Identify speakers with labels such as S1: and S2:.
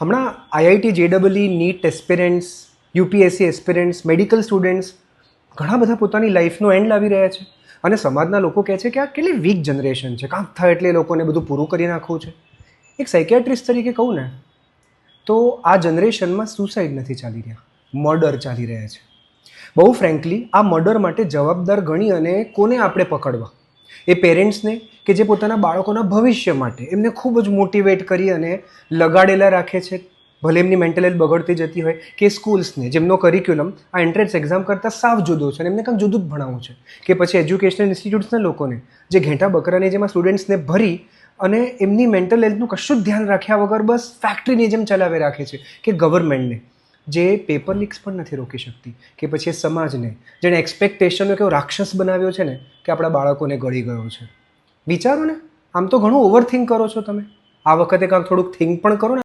S1: હમણાં આઈઆઈટી જેડબલઈ NEET aspirants, UPSC aspirants, medical students ઘણા બધા પોતાની લાઈફનો એન્ડ લાવી રહ્યા છે અને સમાજના લોકો કહે છે કે આ કેટલી વીક જનરેશન છે, કાંક થાય એટલે એ લોકોને બધું પૂરું કરી નાખવું છે. એક સાયકિયાટ્રિસ્ટ તરીકે કહું ને તો આ જનરેશનમાં સુસાઇડ નથી ચાલી રહ્યા, મર્ડર ચાલી રહ્યા છે. બહુ ફ્રેન્કલી આ મર્ડર માટે જવાબદાર ગણી અને કોને આપણે પકડવા? એ પેરેન્ટ્સને કે જે પોતાના બાળકોના ભવિષ્ય માટે એમને ખૂબ જ મોટિવેટ કરી અને લગાડેલા રાખે છે, ભલે એમની મેન્ટલ હેલ્થ બગડતી જતી હોય, કે સ્કૂલ્સને જેમનો કરિક્યુલમ આ એન્ટ્રન્સ એક્ઝામ કરતાં સાવ જુદો છે અને એમને કંઈક જુદું જ ભણાવવું છે, કે પછી એજ્યુકેશનલ ઇન્સ્ટિટ્યૂટ્સના લોકોને જે ઘેંટા બકરાની જેમાં સ્ટુડન્ટ્સને ભરી અને એમની મેન્ટલ હેલ્થનું કશું જ ધ્યાન રાખ્યા વગર બસ ફેક્ટરીની જેમ ચલાવી રાખે છે, કે ગવર્મેન્ટને જે પેપર લીક્સ પણ નથી રોકી શકતી, કે પછી એ સમાજને જેણે એક્સપેક્ટેશનનો કેવો રાક્ષસ બનાવ્યો છે ને કે આપણા બાળકોને ગળી ગયો છે. વિચારો ને, આમ તો ઘણું ઓવરથિંક કરો છો તમે, આ વખતે કાંઈક થોડુંક થિંક પણ કરો ને.